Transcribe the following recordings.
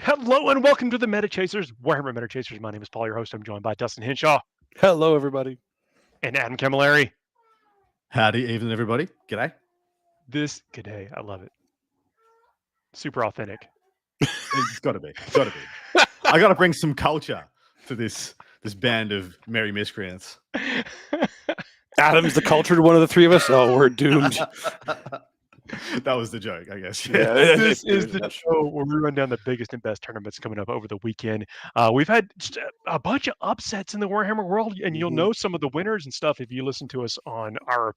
Hello and welcome to the Meta Chasers, Warhammer Meta Chasers. My name is Paul, your host. I'm joined by Dustin Henshaw Hello, everybody. and Adam Camilleri. Howdy, evening, everybody. G'day. Good day. I love it. Super authentic. It's got to be. Got to be. I got to bring some culture to this band of merry miscreants. Adam's the cultured one of the three of us. Oh, we're doomed. That was the joke, I guess. Yeah, this is the show where we run down the biggest and best tournaments coming up over the weekend. We've had just a bunch of upsets in the Warhammer world, and you'll know some of the winners and stuff if you listen to us on our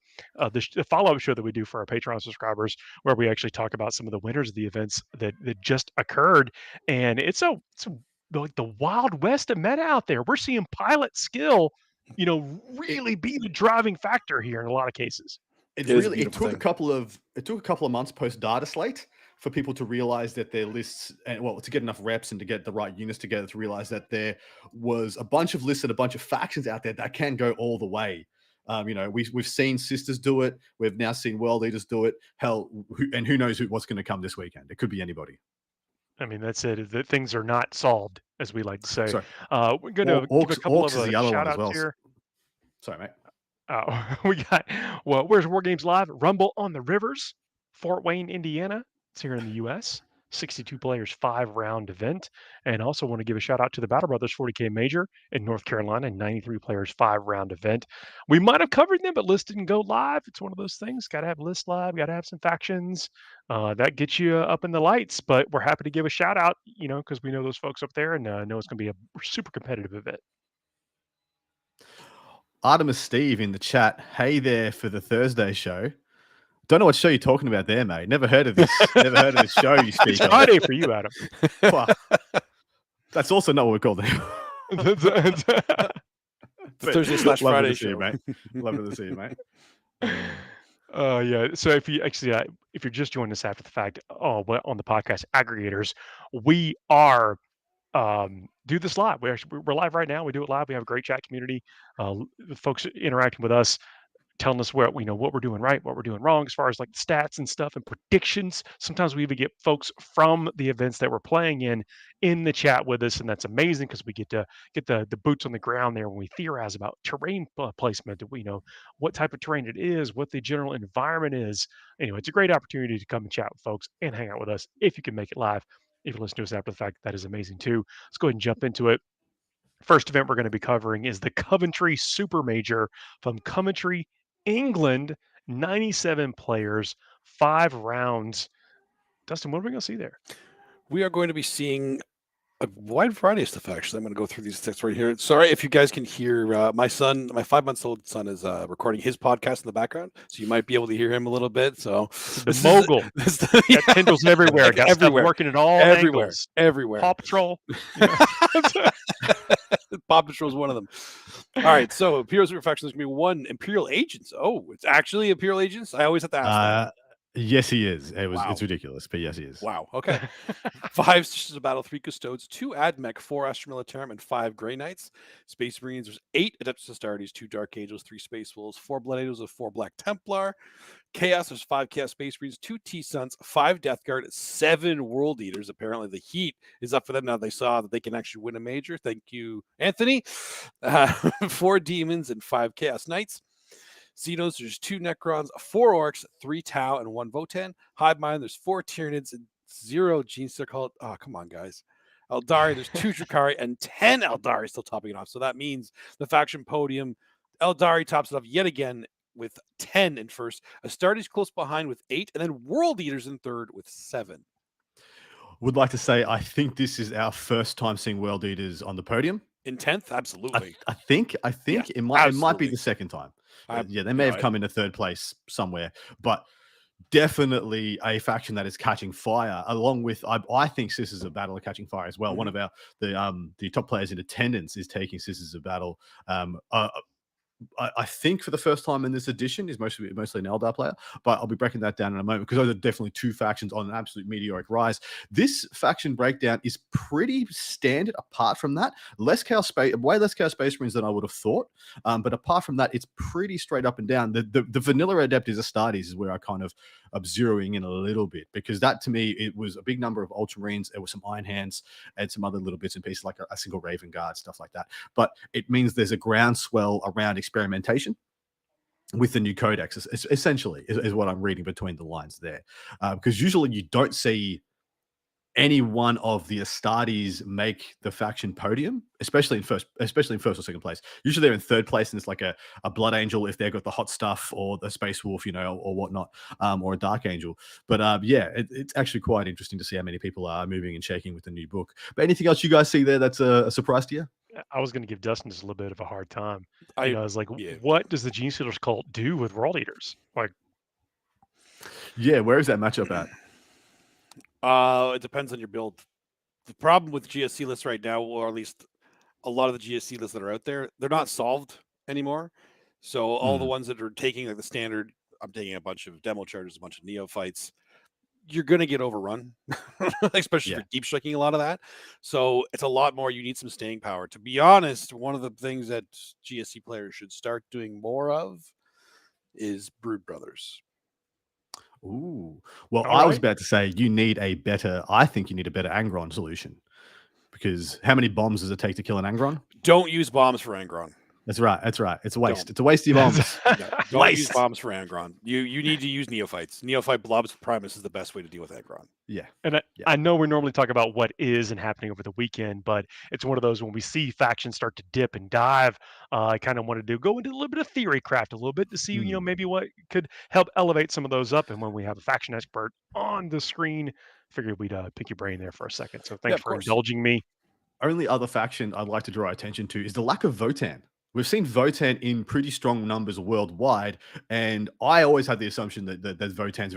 the follow-up show that we do for our Patreon subscribers, where we actually talk about some of the winners of the events that just occurred. And it's like the Wild West of meta out there. We're seeing pilot skill, really be the driving factor here in a lot of cases. It took a couple of months post data slate for people to realize that their lists, and to get enough reps and to get the right units together to realize that there was a bunch of lists and a bunch of factions out there that can go all the way. We've seen Sisters do it. We've now seen World Leaders do it. Hell, who knows what's going to come this weekend? It could be anybody. I mean, that's it. The things are not solved, as we like to say. Sorry. We're going to give a couple of shout-outs here. Sorry, mate. We got, where's War Games Live? Rumble on the Rivers, Fort Wayne, Indiana. It's here in the U.S. 62 players, 5-round event. And also want to give a shout out to the Battle Brothers 40K Major in North Carolina, 93 players, 5-round event. We might have covered them, but lists didn't go live. It's one of those things. Got to have lists live, got to have some factions. That gets you up in the lights, but we're happy to give a shout out, because we know those folks up there and know it's going to be a super competitive event. Artemis Steve in the chat. Hey there for the Thursday show. Don't know what show you're talking about there, mate. Never heard of this. Never heard of this show you speak of. Friday for you, Adam. Well, that's also not what we're called anymore. Thursday / Friday show, mate. Love to see you, mate. Yeah. So if you're just joining us after the fact, on the podcast aggregators, we are do this live. We're live right now. We do it live. We have a great chat community, with folks interacting with us, telling us what we're doing right, what we're doing wrong, as far as like stats and stuff and predictions. Sometimes we even get folks from the events that we're playing in the chat with us, and that's amazing because we get to get the boots on the ground there when we theorize about terrain placement. We know what type of terrain it is, what the general environment is. Anyway, it's a great opportunity to come and chat with folks and hang out with us if you can make it live. If you listen to us after the fact, that is amazing too. Let's go ahead and jump into it. First event we're going to be covering is the Coventry Super Major from Coventry, England. 97 players, 5 rounds. Dustin, what are we going to see there? We are going to be seeing a wide variety of stuff, actually. I'm going to go through these texts right here. Sorry if you guys can hear my 5-month-old son is recording his podcast in the background, so you might be able to hear him a little bit. So the mogul. That tendrils everywhere. Got everywhere. Working at all angles. Everywhere. Paw Patrol. Paw Patrol is one of them. All right, so Imperial Super Faction, there's going to be 1 Imperial Agents. Oh, it's actually Imperial Agents? I always have to ask that. Yes, he is. It's ridiculous, but yes, he is. Wow. Okay. 5 Sisters of Battle, 3 Custodes, 2 Admech, 4 Astra Militarum, and 5 Grey Knights. Space Marines, there's 8 Adeptus Astartes, 2 Dark Angels, 3 Space Wolves, 4 Blood Angels, and 4 Black Templar. Chaos, there's 5 Chaos Space Marines, 2 T-Suns, 5 Death Guard, 7 World Eaters. Apparently the heat is up for them now. They saw that they can actually win a major. Thank you, Anthony. 4 Demons and 5 Chaos Knights. Xenos, there's 2 Necrons, 4 Orcs, 3 Tau, and 1 Votan. Hive Mind, there's 4 Tyranids and 0 Genestealer called. Oh, come on, guys. Eldari, there's 2 Drakari and 10 Eldari still topping it off. So that means the faction podium, Eldari tops it off yet again with 10 in first. Astartes close behind with 8, and then World Eaters in third with 7. Would like to say I think this is our first time seeing World Eaters on the podium. In 10th? Absolutely. I think it might be the second time. They may have come into third place somewhere, but definitely a faction that is catching fire. Along with, I think Sisters of Battle are catching fire as well. Mm-hmm. One of the top players in attendance is taking Sisters of Battle. I think for the first time in this edition is mostly an Eldar player, but I'll be breaking that down in a moment because those are definitely 2 factions on an absolute meteoric rise. This faction breakdown is pretty standard. Apart from that, way less Chaos Space Marines than I would have thought. But apart from that, it's pretty straight up and down. The vanilla Adeptus Astartes is where I kind of of zeroing in a little bit, because that to me, it was a big number of Ultramarines. There were some Iron Hands and some other little bits and pieces like a single Raven Guard, stuff like that. But it means there's a groundswell around experimentation with the new codex, essentially, is what I'm reading between the lines there. Because usually you don't see any one of the Astartes make the faction podium, especially in first or second place. Usually they're in third place, and it's like a Blood Angel if they've got the hot stuff, or the Space Wolf, or whatnot, or a Dark Angel. But yeah, it's actually quite interesting to see how many people are moving and shaking with the new book. But anything else you guys see there that's a surprise to you? I was going to give Dustin just a little bit of a hard time. I was like, what does the Gene Stealers cult do with World Eaters? Like, yeah, where is that matchup at? It depends on your build. The problem with GSC lists right now, or at least a lot of the GSC lists that are out there, they're not solved anymore. So all the ones that are taking like the standard, I'm taking a bunch of demo chargers, a bunch of neophytes, you're going to get overrun, especially for deep striking a lot of that. So it's a lot more. You need some staying power. To be honest, one of the things that GSC players should start doing more of is Brood Brothers. Ooh. Well, I was about to say I think you need a better Angron solution, because how many bombs does it take to kill an Angron? Don't use bombs for Angron. That's right. It's a waste. It's a waste of bombs. Don't use bombs for Angron. You need to use neophytes. Neophyte Blobs Primus is the best way to deal with Angron. Yeah. And I know we normally talk about what is and happening over the weekend, but it's one of those when we see factions start to dip and dive, I kind of wanted to go into a little bit of theory craft a little bit to see, maybe what could help elevate some of those up. And when we have a faction expert on the screen, figured we'd pick your brain there for a second. So thanks for indulging me. Only other faction I'd like to draw attention to is the lack of Votann. We've seen Votann in pretty strong numbers worldwide, and I always had the assumption that Votann's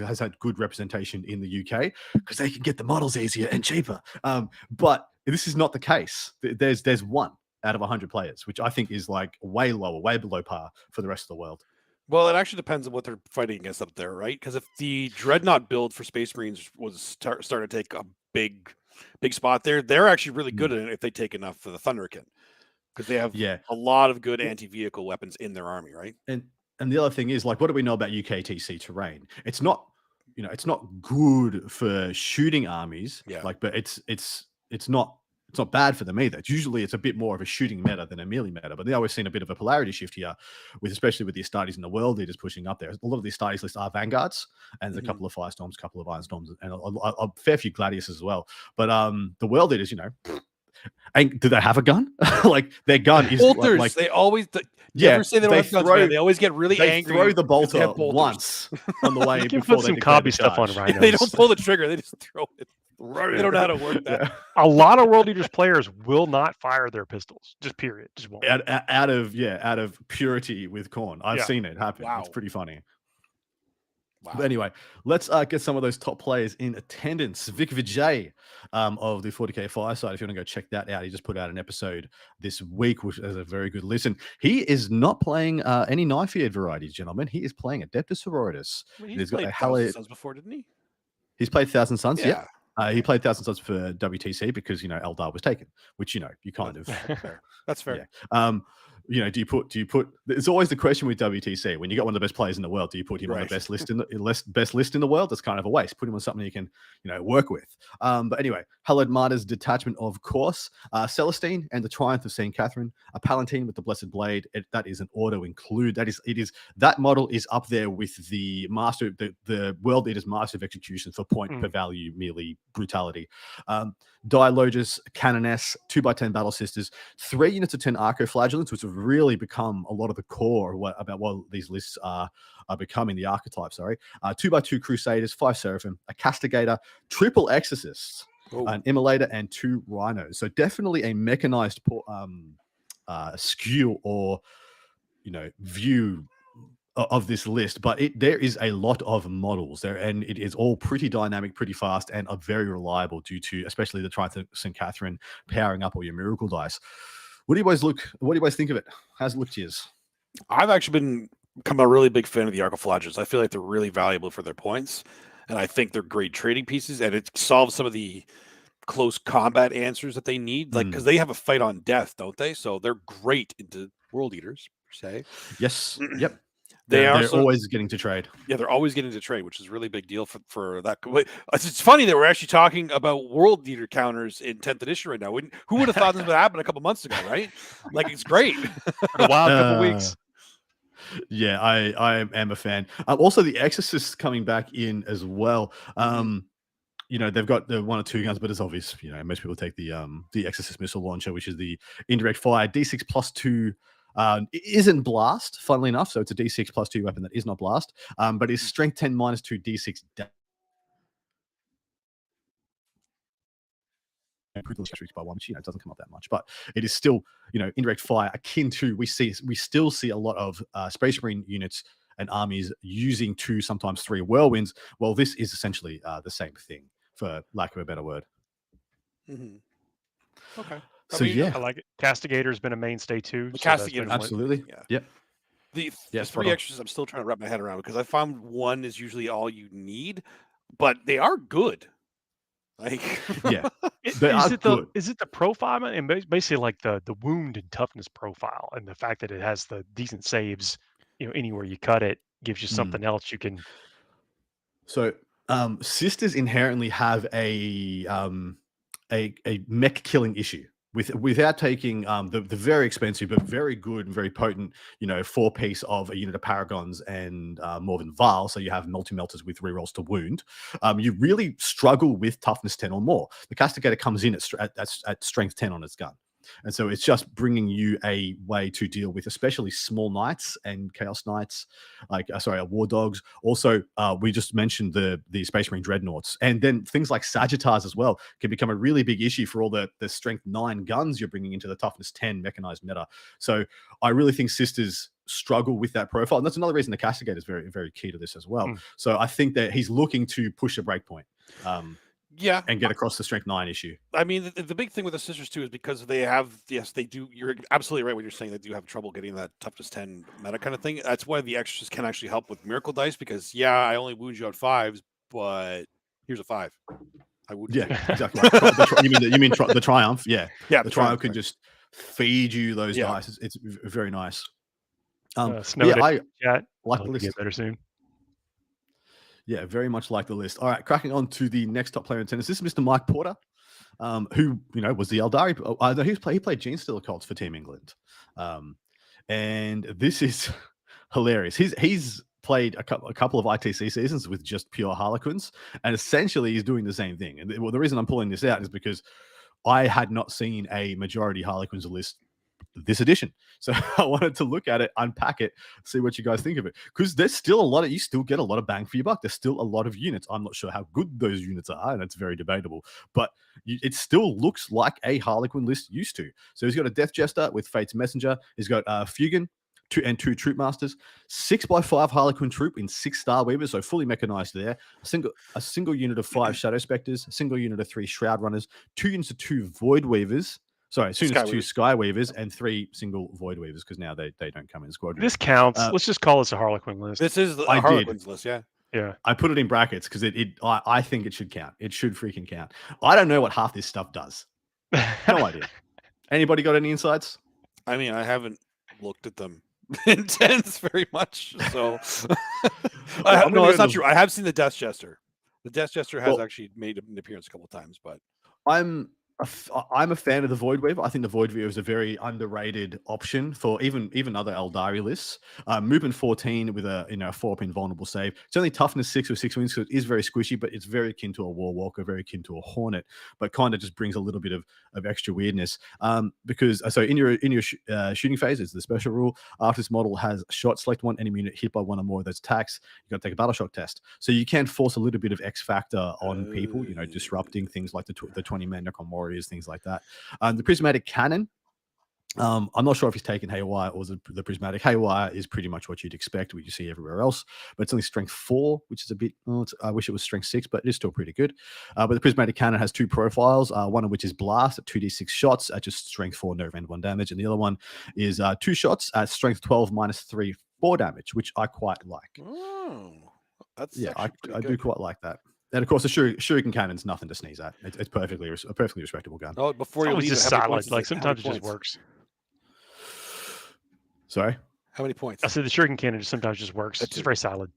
has had good representation in the UK because they can get the models easier and cheaper. But this is not the case. There's one out of 100 players, which I think is like way lower, way below par for the rest of the world. Well, it actually depends on what they're fighting against up there, right? Because if the Dreadnought build for Space Marines was starting to take a big spot there, they're actually really good at it if they take enough for the Thunderkin. Because they have a lot of good anti-vehicle weapons in their army, right? And the other thing is, like, what do we know about UKTC terrain? It's not, it's not good for shooting armies. Yeah. But it's not bad for them either. It's a bit more of a shooting meta than a melee meta. But now we've seen a bit of a polarity shift here, especially with the Astartes and the World Leaders pushing up there. A lot of the Astartes lists are Vanguards, and there's a couple of Firestorms, a couple of Ironstorms, and a fair few Gladiuses as well. But the World Leaders, and do they have a gun? Like, their gun is bolters. Like they always never say they don't have guns, man. They always get really angry. They throw the bolter once on the way. You can put some copy stuff on rhinos. They don't pull the trigger. They just throw it. They don't know how to work that. Yeah. A lot of World Eaters players will not fire their pistols. Just period. Just won't. Out of purity with Khorne. I've seen it happen. Wow. It's pretty funny. Wow. But anyway, let's get some of those top players in attendance. Vic Vijay of the 40K Fireside, if you want to go check that out, he just put out an episode this week, which is a very good listen. He is not playing any Knife-Eared varieties, gentlemen. He is playing Adeptus Sororitas. He's played Thousand Sons before, didn't he? He's played Thousand Sons, yeah. He played Thousand Sons for WTC because Eldar was taken, which you kind of That's fair. Yeah. Do you put? It's always the question with WTC when you got one of the best players in the world. Do you put him on the best list in the world? That's kind of a waste. Put him on something you can work with. But anyway, Hallowed Martyr's detachment, of course. Celestine and the Triumph of Saint Catherine. A Palatine with the Blessed Blade. That is an auto include. That model is up there with the master, the World Leader's Master of Execution for point per value melee brutality. Dialogus, Canoness, 2x10 Battle Sisters, 3 units of 10 Arco-Flagellants, which have really become a lot of the core about what these lists are becoming, the archetype, 2x2 Crusaders, 5 Seraphim, a Castigator, triple Exorcists, an Immolator, and 2 Rhinos. So definitely a mechanized skew or view of this list, but there is a lot of models there, and it is all pretty dynamic, pretty fast, and are very reliable due to especially the Triumph of St. Catherine powering up all your miracle dice. What do you guys think of it? How's it look to you? I've actually become a really big fan of the Arco-Flagellants. I feel like they're really valuable for their points, and I think they're great trading pieces, and it solves some of the close combat answers that they need, because they have a fight on death, don't they? So they're great into World Eaters, per se. Yes. Yep. They're always getting to trade. Yeah, they're always getting to trade, which is a really big deal for that. It's funny that we're actually talking about world leader counters in 10th edition right now. Who would have thought this would happen a couple months ago, right? Like, it's great. A wild couple weeks. Yeah, I am a fan. Also, the Exorcist's coming back in as well. They've got the 1 or 2 guns, but it's obvious. Most people take the Exorcist missile launcher, which is the indirect fire D6 +2. It isn't blast, funnily enough, so it's a D6 +2 weapon that is not blast, but it's strength 10 -2 D6 by one, which it doesn't come up that much, but it is still indirect fire akin to we still see a lot of Space Marine units and armies using 2, sometimes 3 whirlwinds. Well, this is essentially the same thing, for lack of a better word. Okay. So yeah, I like it. Castigator's been a mainstay too. The Castigator, absolutely. Yep. The 3 extras, I'm still trying to wrap my head around, because I found 1 is usually all you need, but they are good. Like, yeah, is it the profile and basically like the wound and toughness profile, and the fact that it has the decent saves, anywhere you cut it gives you something else you can. So sisters inherently have a mech killing issue without taking the very expensive but very good and very potent 4-piece of a unit of Paragons and Morven Vaal, so you have multi-melters with rerolls to wound. You really struggle with toughness 10 or more. The Castigator comes in at strength 10 on its gun. And so it's just bringing you a way to deal with especially small knights and chaos knights, war dogs. Also, we just mentioned the Space Marine dreadnoughts, and then things like Sagittars as well can become a really big issue for all the strength 9 guns you're bringing into the toughness 10 mechanized meta. So I really think sisters struggle with that profile, and that's another reason the Castigator is very, very key to this as well. So I think that he's looking to push a breakpoint. And get across the strength 9 issue. I mean, the big thing with the sisters too is because they have, they do. You're absolutely right when you're saying they do have trouble getting that toughness 10 meta kind of thing. That's why the extras can actually help with miracle dice, because I only wound you at 5s, but here's a 5. I would. Yeah, exactly. You mean the Triumph? Yeah. The Triumph can just feed you those dice. It's very nice. I like the list. Get better soon. Yeah, very much like the list. All right, cracking on to the next top player in tennis. This is Mr. Mike Porter, who was the Eldari. He played Genestealer Cults for Team England, and this is hilarious. He's played a couple of ITC seasons with just pure Harlequins, and essentially he's doing the same thing. And the reason I'm pulling this out is because I had not seen a majority Harlequins list this edition, so I wanted to look at it, unpack it, see what you guys think of it, because there's still you still get a lot of bang for your buck. There's still a lot of units. I'm not sure how good those units are, and it's very debatable, but it still looks like a Harlequin list used to. So he's got a Death Jester with Fate's Messenger. He's got Fugan, 2 Troop Masters, 6x5 Harlequin troop in 6 Star Weavers, so fully mechanized there. A single unit of 5 Shadow Specters, a single unit of 3 Shroud Runners, 2 units of 2 Void Weavers. Sorry, as soon as 2 Sky Weavers and 3 single Void Weavers, because now they don't come in squadron. This counts. Let's just call this a Harlequin list. This is a Harlequins list, yeah. I put it in brackets because I think it should count. It should freaking count. I don't know what half this stuff does. No idea. Anybody got any insights? I mean, I haven't looked at them intense very much, so no, that's not true. I have seen the Death Jester. The Death Jester has actually made an appearance a couple of times, but I'm a fan of the Void Weaver. I think the Void Weaver is a very underrated option for even other Eldari lists. Movement 14 with a 4-pin vulnerable save. It's only toughness 6 with 6 wings, so it is very squishy, but it's very akin to a Warwalker, very akin to a Hornet, but kind of just brings a little bit of extra weirdness. Because in your shooting phase, it's the special rule. After this model has shot, select one enemy unit hit by 1 or more of those attacks. You got to take a battle shock test, so you can force a little bit of X factor on people. Disrupting things like the 20-man Necron Warriors, things like that. The Prismatic Cannon, I'm not sure if he's taken Haywire or the Prismatic. Haywire is pretty much what you'd expect, what you see everywhere else, but it's only strength 4, which is a bit, I wish it was strength 6, but it is still pretty good. But the Prismatic Cannon has 2 profiles, one of which is blast at 2d6 shots at just strength 4, no rend 1 damage, and the other one is 2 shots at strength 12 -3, 4 damage, which I quite like. I do quite like that. And of course, the Shuriken Cannon's nothing to sneeze at. It's a perfectly respectable gun. Oh, before you leave, just solid. Like sometimes it just works. Sorry. How many points? I said the shuriken cannon sometimes just works. It's just very solid.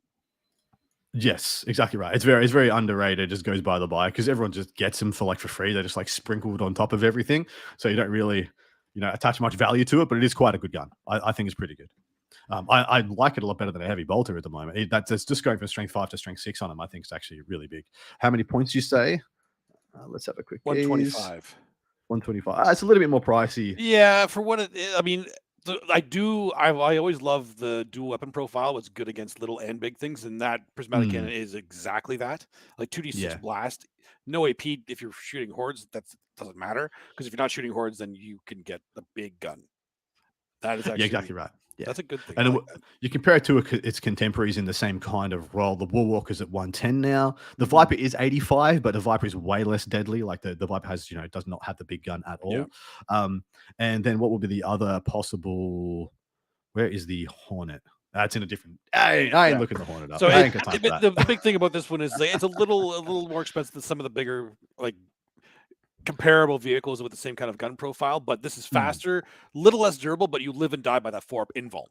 Yes, exactly right. It's very underrated. It just goes by the by because everyone just gets them for free. They're just sprinkled on top of everything, so you don't really attach much value to it. But it is quite a good gun. I think it's pretty good. I like it a lot better than a heavy bolter at the moment. That's just going from strength 5 to strength 6 on him. I think it's actually really big. How many points do you say? Let's have a quick 125. 125. It's a little bit more pricey. Yeah, for what it is. I mean, I always love the dual weapon profile. It's good against little and big things, and that prismatic cannon is exactly that. 2d6 blast, no AP if you're shooting hordes. That doesn't matter because if you're not shooting hordes, then you can get the big gun. That is actually exactly right. Yeah, that's a good thing. And you compare it to its contemporaries in the same kind of role. The Warwalker's at 110 now. The Viper is 85, but the Viper is way less deadly. The Viper has, does not have the big gun at all. Yeah. And then what will be the other possible? Where is the Hornet? That's in a different. I ain't looking the Hornet up. So the big thing about this one is it's a little more expensive than some of the bigger comparable vehicles with the same kind of gun profile, but this is faster, little less durable, but you live and die by that 4 invuln.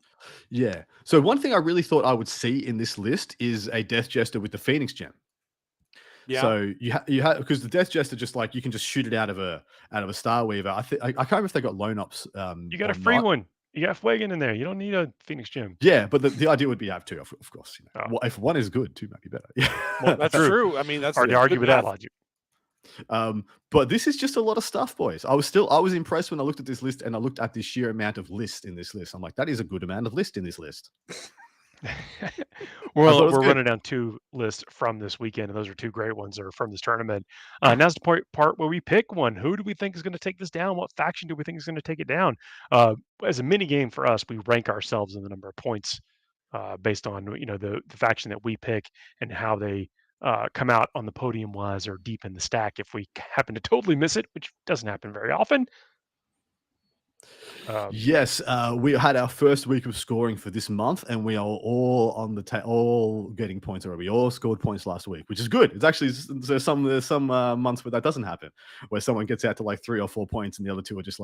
Yeah. So one thing I really thought I would see in this list is a Death Jester with the Phoenix Gem. Yeah. So you have because the Death Jester just you can just shoot it out of a Star Weaver. I can't remember if they got loan ops. You got a free one. You got Fuegan in there. You don't need a Phoenix Gem. Yeah, but the idea would be to have 2, of course. Well, if 1 is good, 2 might be better. Yeah, well, that's true. I mean, that's hard to argue with that logic. But this is just a lot of stuff, boys. I was impressed when I looked at this list and I looked at the sheer amount of list in this list. I'm like, that is a good amount of list in this list. We're running down 2 lists from this weekend, and those are 2 great ones that are from this tournament. Now's the part where we pick one. Who do we think is going to take this down? What faction do we think is going to take it down? As a mini game for us, we rank ourselves in the number of points based on the faction that we pick and how they come out on the podium wise or deep in the stack. If we happen to totally miss it, which doesn't happen very often. Yes, we had our first week of scoring for this month, and we are all on the all getting points already. We all scored points last week, which is good. It's actually there's some months where that doesn't happen, where someone gets out to 3 or 4 points, and the other 2 are just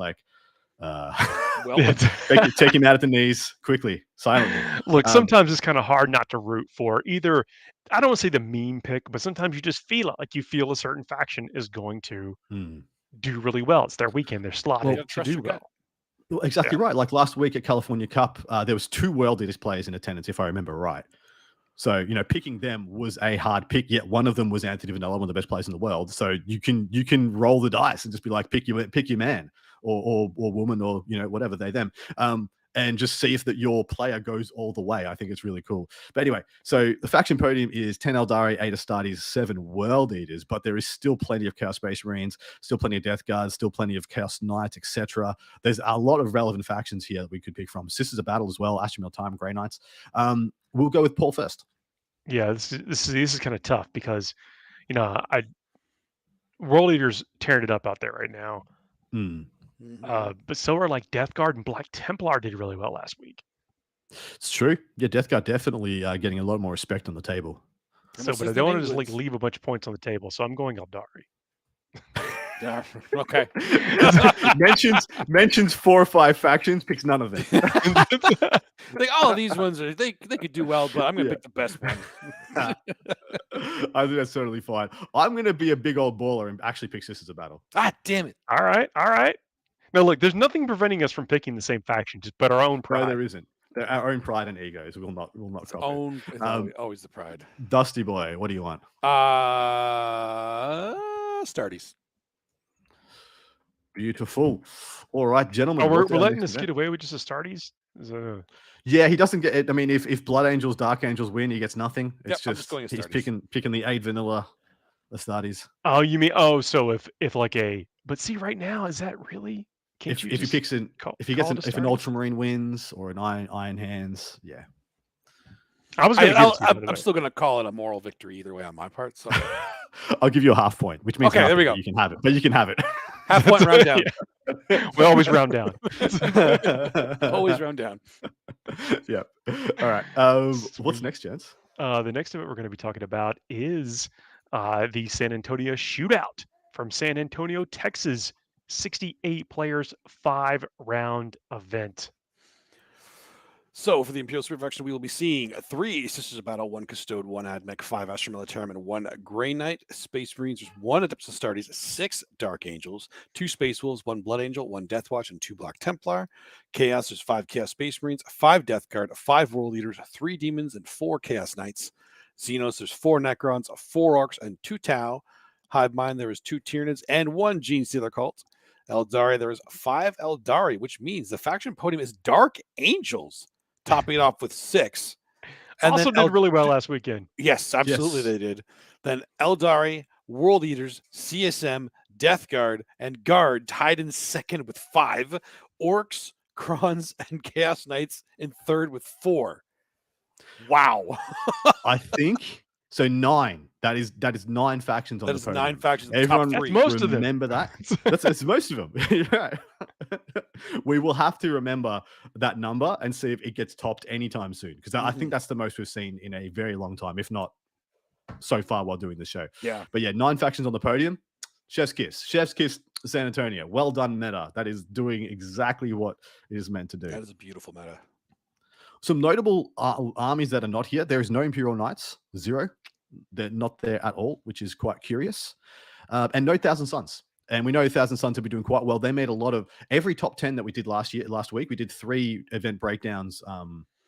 take him out at the knees quickly, silently. Look, sometimes it's kind of hard not to root for either. I don't want to say the meme pick, but sometimes you just feel it. You feel a certain faction is going to do really well. It's their weekend. They're slotted to do well. Well, exactly right. Last week at California Cup, there was 2 World Eaters players in attendance, if I remember right. So, picking them was a hard pick, yet one of them was Anthony Vanilla, one of the best players in the world. So you can roll the dice and just be pick your man or woman or, whatever, they, them. And just see if your player goes all the way. I think it's really cool. But anyway, so the faction podium is 10 Eldari, 8 Astartes, 7 World Eaters, but there is still plenty of Chaos Space Marines, still plenty of Death Guards, still plenty of Chaos Knights, etc. There's a lot of relevant factions here that we could pick from. Sisters of Battle as well, Ashtamil Time, Grey Knights. We'll go with Paul first. Yeah, this is kind of tough because, World Eaters tearing it up out there right now. But so are Death Guard and Black Templar did really well last week. It's true. Yeah, Death Guard definitely getting a lot more respect on the table. So, but I don't want to just leave a bunch of points on the table. So I'm going Eldari. Yeah. Okay. mentions 4 or 5 factions, picks none of them. These ones are they could do well, but I'm gonna pick the best one. I think that's totally fine. I'm gonna be a big old baller and actually pick Sisters of Battle. Ah, damn it! All right. Now look, there's nothing preventing us from picking the same faction, but our own pride. No, there isn't. Our own pride and egos will not always the pride. Dusty boy, what do you want? Astartes. Beautiful. All right, gentlemen. We're letting this get away with just Astartes? Yeah, he doesn't get it. I mean, if Blood Angels, Dark Angels win, he gets nothing. It's just he's picking the 8 vanilla Astartes. Oh, you mean so if but see right now, is that really? If he picks if an Ultramarine wins or an Iron Hands, yeah. I'm still going to call it a moral victory either way on my part. So I'll give you a half point, which means there we go. You can have it, but you can have it. Half point round down. We always round down. Always round down. Yeah. All right. What's next, gents? The next event we're going to be talking about is the San Antonio Shootout from San Antonio, Texas. 68 players, 5-round event. So for the Imperial Spirit faction, we will be seeing 3 Sisters of Battle, 1 Custode, 1 Admech, 5 Astral Militarum, and 1 Grey Knight. Space Marines, there's 1 Adeptus Astartes, 6 Dark Angels, 2 Space Wolves, 1 Blood Angel, 1 Death Watch, and 2 Black Templar. Chaos, there's 5 Chaos Space Marines, 5 Death Guard, 5 World Leaders, 3 Demons, and 4 Chaos Knights. Xenos, there's 4 Necrons, 4 Orcs, and 2 Tau. Hive Mind, there is 2 Tyranids and 1 Gene Stealer Cult. Eldari, there is 5 Eldari, which means the faction podium is Dark Angels, topping it off with 6. And also did really well last weekend. Yes, absolutely they did. Then Eldari, World Eaters, CSM, Death Guard, and Guard tied in second with 5. Orcs, Krons, and Chaos Knights in third with 4. Wow. I think so. 9. That is 9 factions on the podium. 9 factions. Everyone most of them. Remember that. That's most of them. Right. We will have to remember that number and see if it gets topped anytime soon, because I think that's the most we've seen in a very long time, if not so far while doing the show. Yeah. But yeah, 9 factions on the podium. Chef's kiss. Chef's kiss, San Antonio. Well done, meta. That is doing exactly what it is meant to do. That is a beautiful meta. Some notable armies that are not here. There is no Imperial Knights. 0. They're not there at all, which is quite curious. And no Thousand Suns. And we know Thousand Suns have been doing quite well. They made a lot of every top 10 that we did last week. We did 3 event breakdowns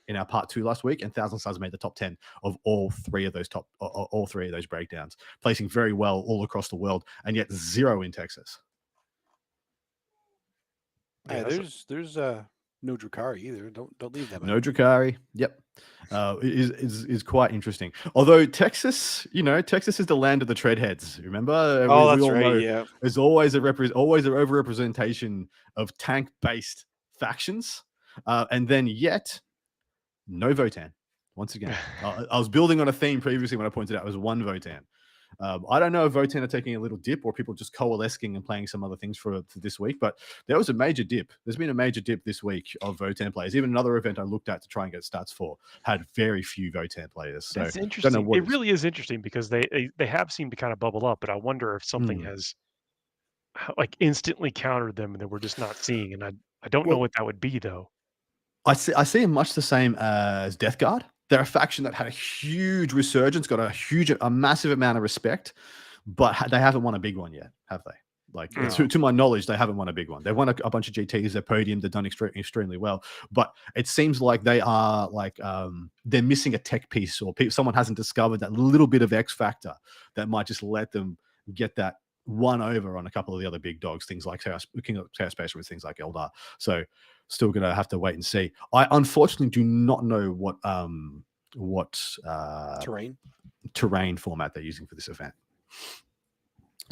in our part 2 last week, and Thousand Suns made the top 10 of all 3 of those breakdowns, placing very well all across the world, and yet 0 in Texas. Yeah, there's no Drukhari either. Don't leave them. No Drukhari. Yep. Is quite interesting. Although Texas, Texas is the land of the treadheads. Remember? That's right. Yeah. There's always an overrepresentation of tank-based factions, and then yet no Votan. Once again, I was building on a theme previously when I pointed out it was 1 Votan. I don't know if Votan are taking a little dip or people just coalescing and playing some other things for this week, but there was a major dip. There's been a major dip this week of Votan players. Even another event I looked at to try and get stats for had very few Votan players. So that's interesting. It really is interesting because they have seemed to kind of bubble up, but I wonder if something has like instantly countered them and that we're just not seeing. And I don't know what that would be though. I see them much the same as Death Guard. They're a faction that had a huge resurgence, got a massive amount of respect, but they haven't won a big one yet, have they? Like, to my knowledge, they haven't won a big one. They've won a bunch of GTs, their podium, they've done extremely well, but it seems like they are like they're missing a tech piece, or someone hasn't discovered that little bit of X factor that might just let them get that one over on a couple of the other big dogs, things like King of Chaos Space with things like Eldar. So still gonna have to wait and see. I unfortunately do not know what terrain format they're using for this event,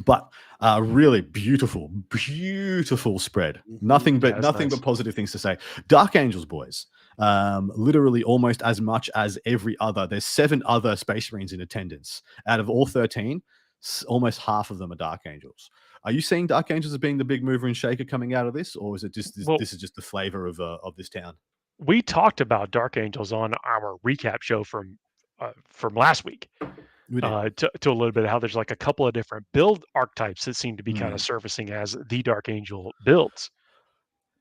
but really beautiful spread. Nothing but positive things to say. Dark Angels, boys, literally almost as much as every other. There's 7 other Space Marines in attendance out of all 13. Almost half of them are Dark Angels. Are you seeing Dark Angels as being the big mover and shaker coming out of this, or is it just this is just the flavor of this town? We talked about Dark Angels on our recap show from last week. To a little bit of how there's like a couple of different build archetypes that seem to be kind of surfacing as the Dark Angel builds.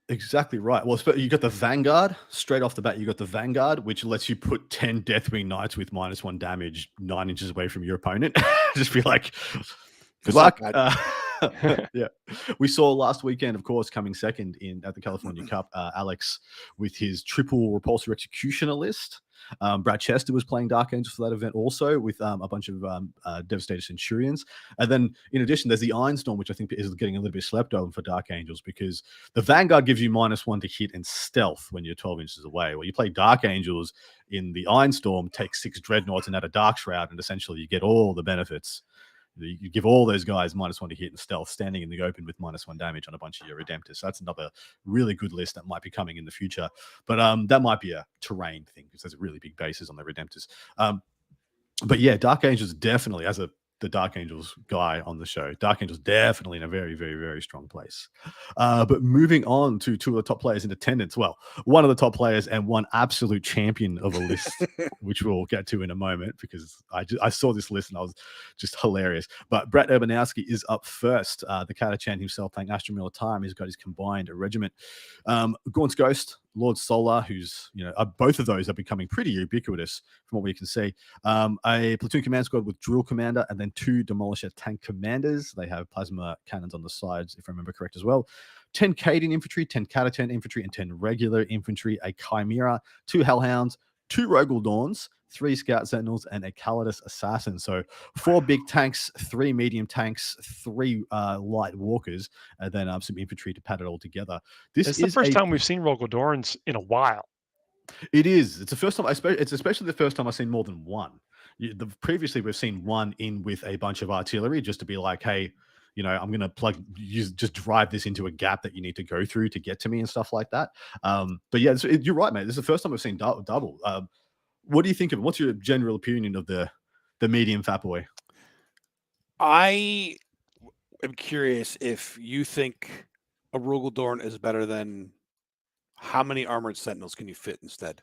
Exactly right. Well, you got the Vanguard straight off the bat. You got the Vanguard, which lets you put 10 Deathwing Knights with -1 damage 9 inches away from your opponent. Just be like, good luck. Yeah, we saw last weekend, of course, coming second at the California Cup, Alex with his triple Repulsor Executioner list. Brad Chester was playing Dark Angels for that event also, with a bunch of Devastator Centurions. And then in addition, there's the Ironstorm, which I think is getting a little bit slept on for Dark Angels, because the Vanguard gives you -1 to hit and stealth when you're 12 inches away. Well, you play Dark Angels in the Ironstorm, take 6 Dreadnoughts and add a Dark Shroud, and essentially you get all the benefits. You give all those guys -1 to hit and stealth, standing in the open with -1 damage on a bunch of your Redemptors. So that's another really good list that might be coming in the future. But that might be a terrain thing, because there's really big bases on the Redemptors. But yeah, Dark Angels definitely, as the Dark Angels guy on the show, Dark Angels definitely in a very, very, very strong place. But moving on to 2 of the top players in attendance. Well, one of the top players and one absolute champion of a list, which we'll get to in a moment, because I saw this list and I was just hilarious. But Brett Urbanowski is up first. The Catachan himself playing Astral Militarum. He's got his combined regiment. Gaunt's Ghost, Lord Solar, who's, both of those are becoming pretty ubiquitous from what we can see. A platoon command squad with drill commander, and then 2 demolisher tank commanders. They have plasma cannons on the sides, if I remember correct as well. 10 Cadian infantry, 10 Cataturn infantry, and 10 regular infantry, a Chimera, 2 Hellhounds, 2 Rogal Dawns, 3 Scout Sentinels, and a Calidus Assassin. So 4 big tanks, 3 medium tanks, 3 light walkers, and then some infantry to pad it all together. It's the first time we've seen Rogal Dorns in a while. It is. It's the first time. It's especially the first time I've seen more than one. Previously, we've seen one in with a bunch of artillery, just to be like, hey, I'm going to just drive this into a gap that you need to go through to get to me and stuff like that. But yeah, you're right, mate. This is the first time I've seen double. What do you think of it? What's your general opinion of the medium fat boy? I am curious if you think a Rogal Dorn is better than how many armored sentinels can you fit instead?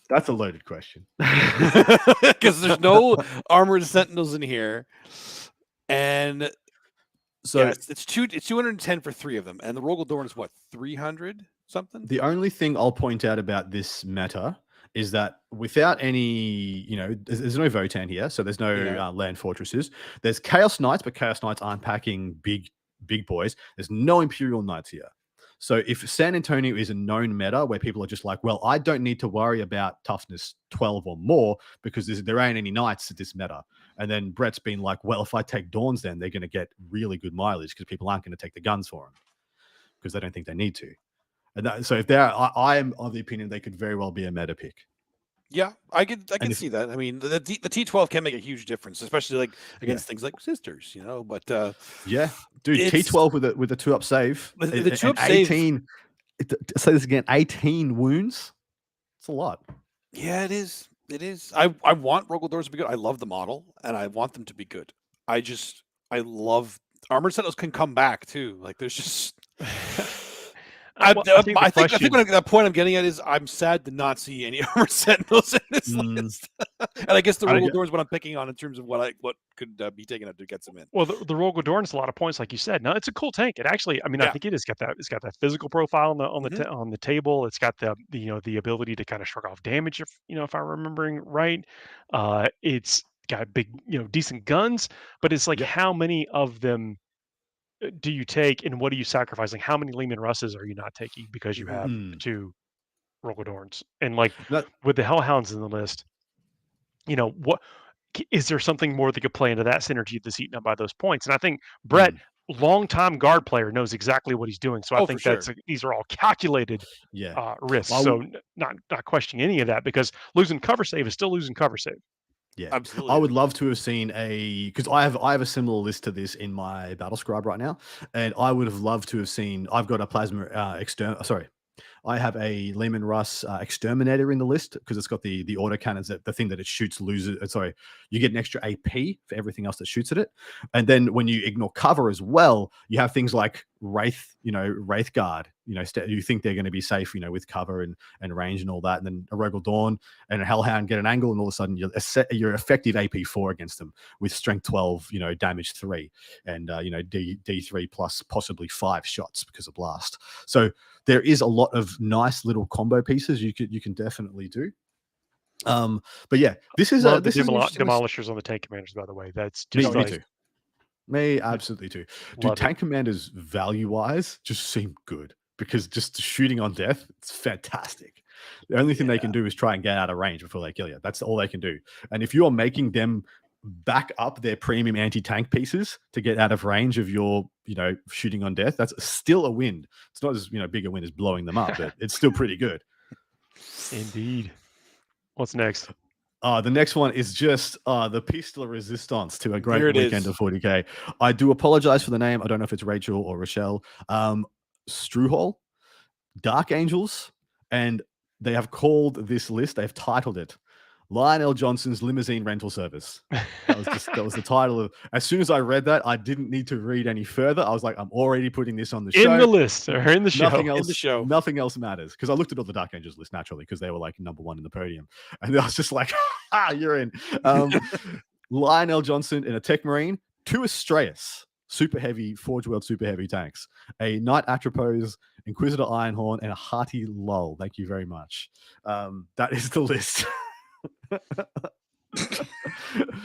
That's a loaded question. Because there's no armored sentinels in here. And so it's 210 for 3 of them. And the Rogal Dorn is what, 300 something? The only thing I'll point out about this meta is that without any, there's no Votan here, so there's no land fortresses. There's Chaos Knights, but Chaos Knights aren't packing big boys. There's no Imperial Knights here. So if San Antonio is a known meta where people are just like, well, I don't need to worry about toughness 12 or more because there ain't any knights at this meta. And then Brett's been like, well, if I take Dawns, then they're going to get really good mileage because people aren't going to take the guns for them because they don't think they need to. And so if I am of the opinion they could very well be a meta pick. Yeah, I can see that. I mean, the T12 can make a huge difference, especially like against things like Sisters, But yeah, dude, T12 with a 2-up save, the 2-up save, 18. Say this again, 18 wounds. It's a lot. Yeah, it is. It is. I want Rogal Dorns to be good. I love the model, and I want them to be good. I love armored sentinels can come back too. Like there's just. I think the point I'm getting at is I'm sad to not see any armored sentinels in this list, and I guess the Rogal Dorn is what I'm picking on in terms of what could be taken out to get some in. Well, the Rogal Dorn is a lot of points, like you said. No, it's a cool tank. It actually, I think it has got that. It's got that physical profile on the table. It's got the ability to kind of shrug off damage, if I'm remembering right. It's got big, decent guns, but it's like how many of them do you take and what are you sacrificing? How many Lehman Russes are you not taking because you have 2 Rogal Dorns? And like with the Hellhounds in the list, what is there something more that could play into that synergy that's eaten up by those points? And I think Brett, longtime guard player, knows exactly what he's doing. So I think these are all calculated risks. So not questioning any of that because losing cover save is still losing cover save. Yeah, absolutely. I would love to have seen because I have a similar list to this in my battle scribe right now, and I would have loved to have seen. I've got a plasma I have a Lehman Russ exterminator in the list because it's got the autocannons, that the thing that it shoots loses. You get an extra AP for everything else that shoots at it, and then when you ignore cover as well, you have things like Wraith Guard. You think they're going to be safe, with cover and range and all that, and then a Rogal Dawn and a Hellhound get an angle, and all of a sudden you're effective AP 4 against them with strength 12, damage 3, and D3 plus possibly 5 shots because of blast. So there is a lot of nice little combo pieces you can definitely do. But yeah, this is demolishers on the tank commanders, by the way. That's just me too. Me absolutely too. Dude, tank commanders value wise just seem good because just shooting on death, it's fantastic. The only thing they can do is try and get out of range before they kill you. That's all they can do. And if you're making them back up their premium anti-tank pieces to get out of range of your, shooting on death, that's still a win. It's not as, big a win as blowing them up, but it's still pretty good. Indeed. What's next? The next one is just the Pistol Resistance to a great weekend of 40k. I do apologize for the name. I don't know if it's Rachel or Rochelle. Struhol, Dark Angels, and they have called this list, they've titled it Lionel Johnson's Limousine Rental Service. That was the title of. As soon as I read that, I didn't need to read any further. I was like, I'm already putting this on the show. In the list or in the show. Nothing else matters. Because I looked at all the Dark Angels list naturally because they were like number 1 in the podium. And I was just like, you're in. Lionel Johnson in a Tech Marine, 2 Astraeus. super heavy Forge World super heavy tanks, a Knight Atropos, Inquisitor Ironhorn, and a Hearty Lull. Thank you very much. That is the list.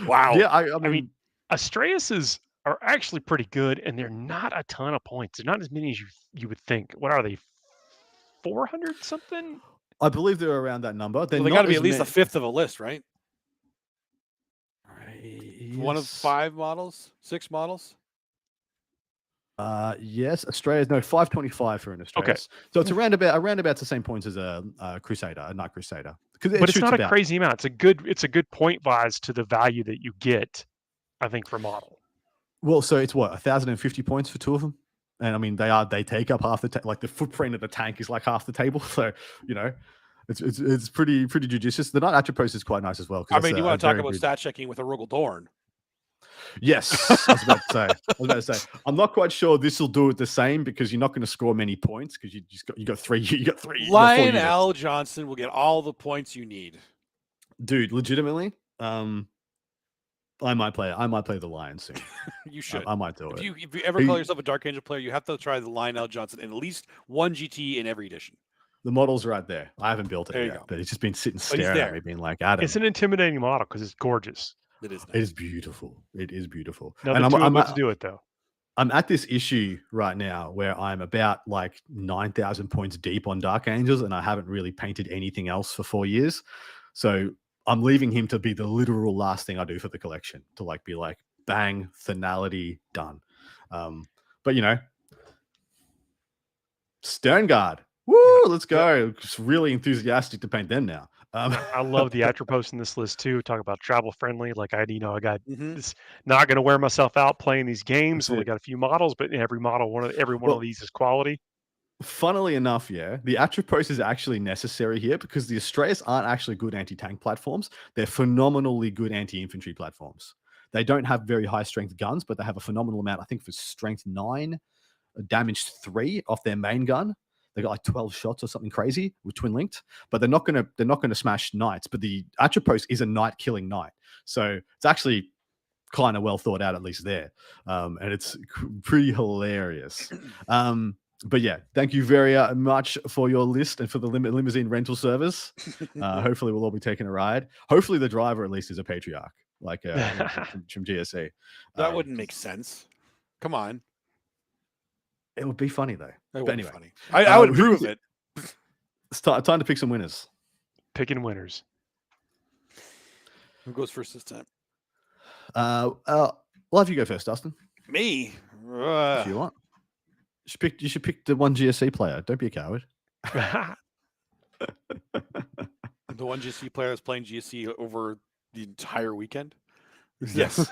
Wow. Yeah, I mean Astraeus's are actually pretty good, and they're not a ton of points. They're not as many as you would think. What are they? 400 something? I believe they're around that number. They're Well, they not got to be as at least a many- fifth of a list, right? One of Yes. 5 models, 6 models. Yes, Australia's 525 for an Australia. Okay. So it's around about the same points as a Crusader, a Knight Crusader. But it's not a crazy amount. It's a good point wise to the value that you get, I think, for model. Well, so it's what 1,050 points for 2 of them, and I mean they take up half the like the footprint of the tank is like half the table. So it's pretty judicious. The Knight Atropos is quite nice as well. I mean, you want to talk about stat checking with a Rogel Dorn? Yes, I was about to say. I'm not quite sure this will do it the same because you're not going to score many points because you got three. Lionel Johnson will get all the points you need. Dude, legitimately, I might play the Lion soon. You should. I might do it. If you ever call yourself a Dark Angel player, you have to try the Lionel Johnson in at least 1 GT in every edition. The model's right there. I haven't built it yet, but it's just been sitting staring at me, being like, Adam. It's an intimidating model because it's gorgeous. It is. Nice. It is beautiful. It is beautiful. Now I'm about to do it though. I'm at this issue right now where I'm about like 9,000 points deep on Dark Angels, and I haven't really painted anything else for 4 years. So I'm leaving him to be the literal last thing I do for the collection, to like be like bang, finality, done. But Sternguard. Woo, let's go. Just really enthusiastic to paint them now. I love the Atropos in this list too. Talk about travel friendly. Like I got this, not going to wear myself out playing these games. Only got a few models, but every model, every one of these is quality. Funnily enough, the Atropos is actually necessary here because the Astraeus aren't actually good anti-tank platforms. They're phenomenally good anti-infantry platforms. They don't have very high strength guns, but they have a phenomenal amount, I think, for strength 9, damage 3 off their main gun. They got like 12 shots or something crazy with twin linked, but they're not gonna smash knights. But the Atropos is a knight killing knight, so it's actually kind of well thought out, at least there, and it's pretty hilarious. But yeah, thank you very much for your list and for the limousine rental service. Hopefully, we'll all be taking a ride. Hopefully, the driver at least is a patriarch, like from GSA. That wouldn't make sense. Come on. It would be funny though. But anyway, funny. I would approve it. It's time to pick some winners. Picking winners. Who goes first this time? We'll have you go first, Dustin. Me? If you want. You should pick the one GSC player. Don't be a coward. The one GSC player that's playing GSC over the entire weekend? Yes.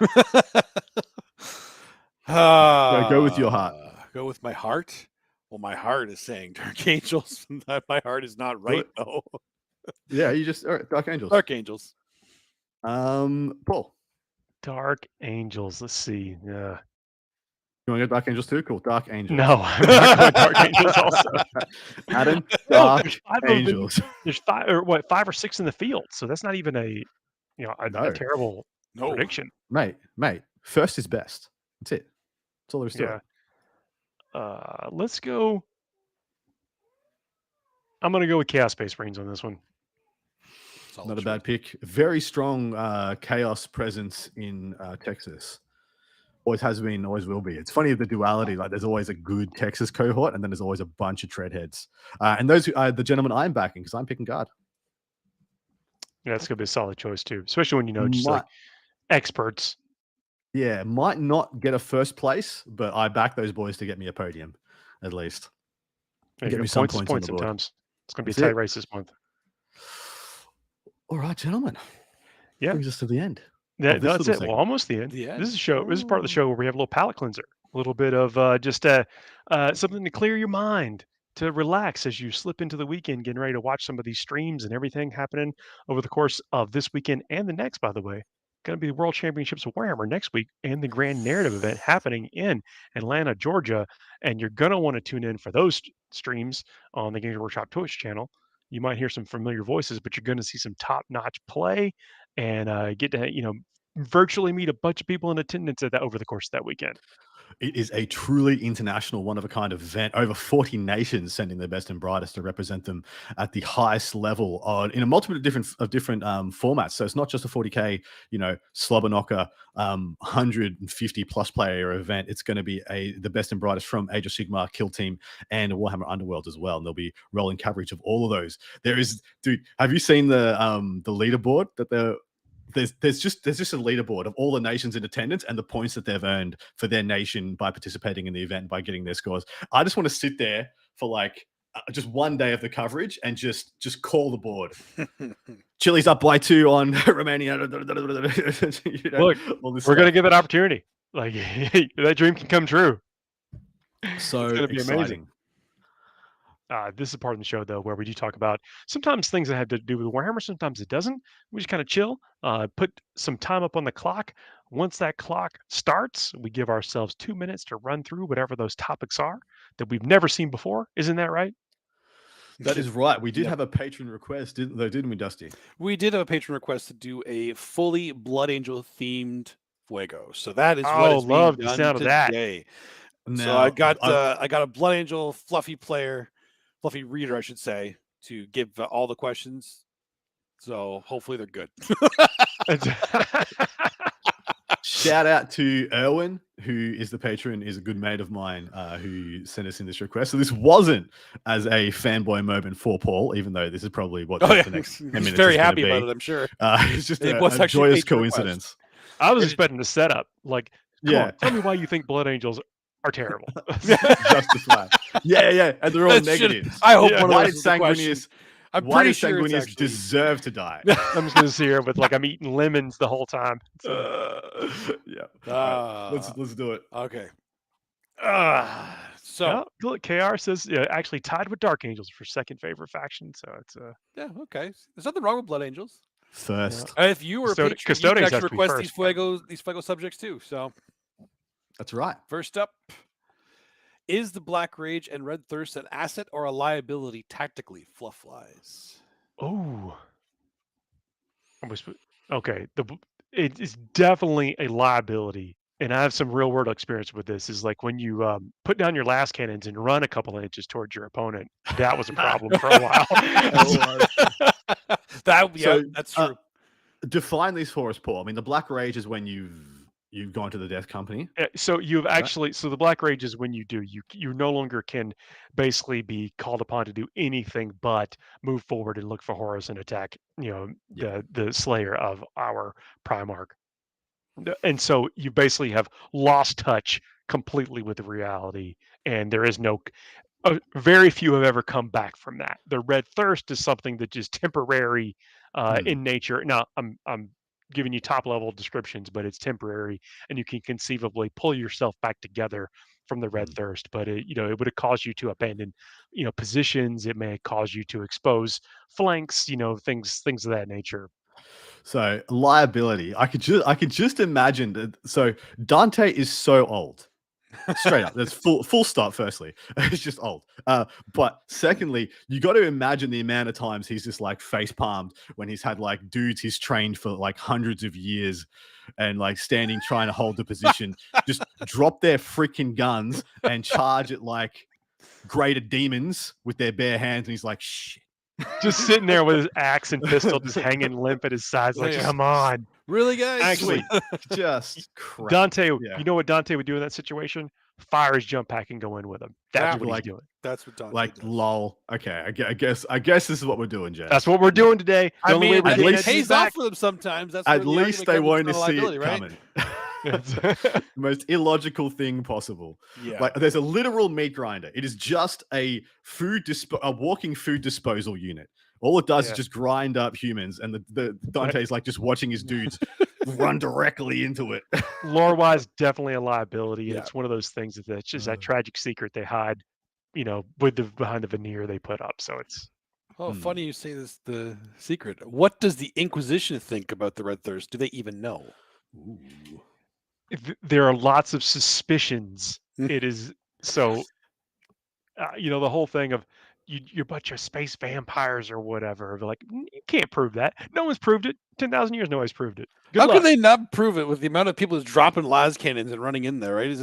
Go with your heart. Go with my heart? Well, my heart is saying Dark Angels. My heart is not right, though. Yeah, you just... All right, Dark Angels. Dark Angels. Paul. Dark Angels. Let's see. You want to go Dark Angels too? Cool. Dark Angels. No, I'm not going Dark Angels also. Adam, Dark Angels. There's 5 or 6 in the field, so that's not even a terrible prediction. Mate. First is best. That's it. That's all there is to it. Let's go. I'm going to go with Chaos Space Marines on this one. Not a bad pick. Very strong chaos presence in Texas. Always has been, always will be. It's funny, the duality. Like, there's always a good Texas cohort, and then there's always a bunch of treadheads. And those are the gentlemen I'm backing because I'm picking guard. Yeah, that's going to be a solid choice too, especially when just like experts. Yeah, might not get a first place, but I back those boys to get me a podium, at least. Get me some points sometimes. It's going to be a tight race this month. All right, gentlemen. Yeah, brings us to the end. Yeah, that's it. Well, almost the end. This is a show. This is part of the show where we have a little palate cleanser, a little bit of something to clear your mind, to relax as you slip into the weekend, getting ready to watch some of these streams and everything happening over the course of this weekend and the next. By the way, going to be the World Championships of Warhammer next week and the Grand Narrative event happening in Atlanta, Georgia, and you're going to want to tune in for those streams on the Games Workshop Twitch channel. You might hear some familiar voices, but you're going to see some top-notch play and get to virtually meet a bunch of people in attendance at that over the course of that weekend. It is a truly international, one-of-a-kind event. Over 40 nations sending their best and brightest to represent them at the highest level in a multitude of different formats. So it's not just a 40K, slobber knocker, 150 plus player event. It's going to be the best and brightest from Age of Sigmar, Kill Team, and Warhammer Underworld as well. And there'll be rolling coverage of all of those. Dude, have you seen the leaderboard that there's just a leaderboard of all the nations in attendance and the points that they've earned for their nation by participating in the event, by getting their scores. I just want to sit there for like just one day of the coverage and just call the board. Chile's up by 2 on Romania. Look, we're going to give that opportunity. Like that dream can come true. So it's going to be exciting. amazing. This is a part of the show, though, where we do talk about sometimes things that have to do with Warhammer. Sometimes it doesn't. We just kind of chill, put some time up on the clock. Once that clock starts, we give ourselves 2 minutes to run through whatever those topics are that we've never seen before. Isn't that right? That is right. We did have a patron request, didn't we, Dusty? We did have a patron request to do a fully Blood Angel themed Fuego. So that is what is being done today. Now, so I got a Blood Angel fluffy reader, I should say, to give all the questions. So hopefully they're good. Shout out to Erwin, who is the patron, is a good mate of mine, who sent us in this request. So this wasn't as a fanboy moment for Paul, even though this is probably what the next 10 minutes He's very happy about it, I'm sure. It's just a joyous coincidence. I was expecting the setup. Like, come on, tell me why you think Blood Angels are terrible. Justify. Yeah, and they're all negatives. I hope one why of did Sanguinius? Why does Sanguinius deserve to die? I'm just gonna sit here with I'm eating lemons the whole time. Let's do it. Okay. So look, KR says actually tied with Dark Angels for second favorite faction. So it's okay. There's nothing wrong with Blood Angels. First, if you were a patron, you could actually request these Fuego subjects too. So that's right. First up, is the Black Rage and Red Thirst an asset or a liability tactically? Flufflies. Oh. Okay. It is definitely a liability. And I have some real world experience with this. Is like when you put down your last cannons and run a couple of inches towards your opponent. That was a problem for a while. That's true. Define these for us, Paul. I mean, the Black Rage is when you've gone to the death company. So you've actually, so the Black Rage is when you no longer can basically be called upon to do anything but move forward and look for Horus and attack, the Slayer of our Primarch. And so you basically have lost touch completely with the reality, and there is very few have ever come back from that. The Red Thirst is something that is temporary in nature. Now, I'm giving you top level descriptions, but it's temporary, and you can conceivably pull yourself back together from the Red Thirst. But it would have caused you to abandon, positions. It may cause you to expose flanks, things of that nature. So liability, I could just imagine that. So Dante is so old. Straight up, that's full stop. Firstly, it's just old. But secondly, you got to imagine the amount of times he's just like face palmed when he's had like dudes he's trained for like hundreds of years and like standing trying to hold the position, just drop their freaking guns and charge at like greater demons with their bare hands, and he's like, shit. Just sitting there with his axe and pistol just hanging limp at his sides, like, come on. Really, guys? Actually, just crap. Dante, you know what Dante would do in that situation? Fire his jump pack and go in with him. That's what he's doing. That's what Dante does. Lol. Okay, I guess this is what we're doing, Jay. That's what we're doing today. I mean, at least it pays off for them sometimes. That's at least they won't see it right? coming. The most illogical thing possible. Yeah. Like there's a literal meat grinder. It is just a walking food disposal unit. All it does is just grind up humans, and the Dante's like just watching his dudes run directly into it. Lore-wise, definitely a liability, and it's one of those things that's just that tragic secret they hide, behind the veneer they put up. So it's funny you say this. The secret. What does the Inquisition think about the Red Thirst? Do they even know? Ooh. There are lots of suspicions. It is so, the whole thing of you're a bunch of space vampires or whatever. They're like, you can't prove that. No one's proved it. 10,000 years, nobody's proved it. How can they not prove it with the amount of people who's dropping las cannons and running in there? Right?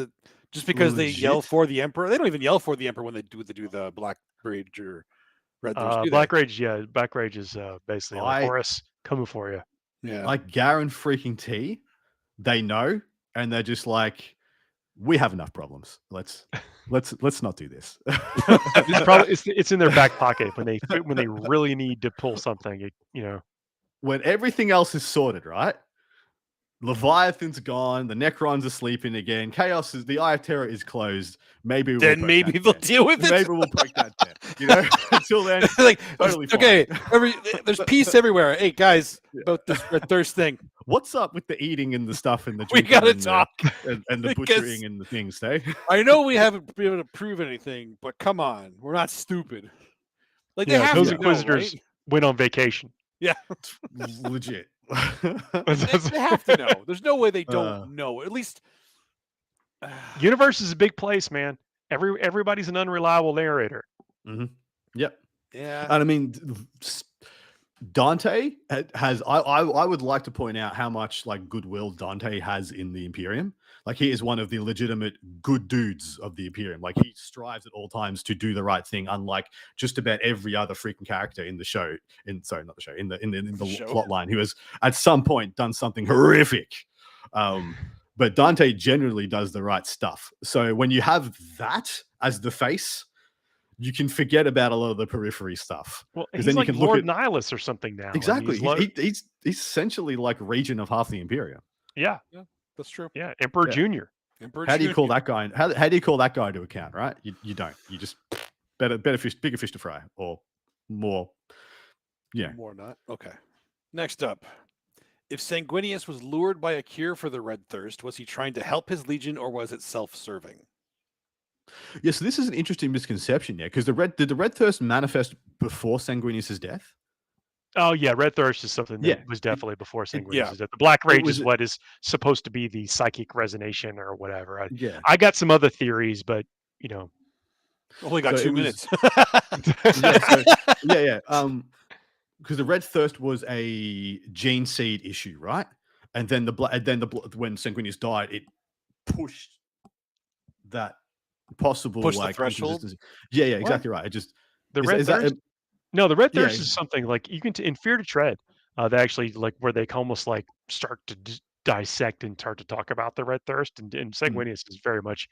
Just because they yell Legit? for the Emperor, they don't even yell for the Emperor when they do the Black Rage or Red Thirst. Do Black they? Rage, yeah, Black Rage is basically like Horus coming for you. Yeah. Like Garen freaking T, they know, and they're just like, we have enough problems. Let's not do this. It's in their back pocket when they really need to pull something. When everything else is sorted, right? Leviathan's gone, the Necrons are sleeping again, Chaos is the Eye of Terror is closed. Maybe they'll deal with it. Maybe we'll poke that there. Until then, like totally okay, there's peace everywhere. Hey guys, about this Red Thirst thing. What's up with the eating and the stuff and the we gotta talk and the butchering and the things, eh? I know we haven't been able to prove anything, but come on, we're not stupid. Like those Inquisitors went on vacation. Yeah, legit. they have to know. There's no way they don't know. At least universe is a big place, man. Everybody's an unreliable narrator. Mm-hmm. Yep. Yeah. And I mean, Dante has. I would like to point out how much like goodwill Dante has in the Imperium. Like he is one of the legitimate good dudes of the Imperium. Like he strives at all times to do the right thing, unlike just about every other freaking character in the show. In the plot line, who has at some point done something horrific. But Dante generally does the right stuff. So when you have that as the face, you can forget about a lot of the periphery stuff. Well, he's then like Lord Nihilus or something now. Exactly. He's essentially like regent of half the Imperium. Yeah. That's true. Yeah, Emperor Junior. How do you call that guy? How do you call that guy to account? Right? You don't. You just bigger fish to fry, or more. Yeah, more not. Okay. Next up, if Sanguinius was lured by a cure for the Red Thirst, was he trying to help his legion, or was it self-serving? Yeah, so this is an interesting misconception, because did the Red Thirst manifest before Sanguinius's death? Oh yeah, Red Thirst is something that was definitely before Sanguinius' death. The Black Rage is what is supposed to be the psychic resonation or whatever. I got some other theories, but only got 2 minutes. Because the Red Thirst was a gene seed issue, right? And then when Sanguinius died, it pushed that possible the threshold. Yeah, exactly right. It just the Red Thirst. No, the Red Thirst is something like you can in Fear to Tread. They actually like where they almost like start to dissect and start to talk about the Red Thirst, and Sanguinius is very much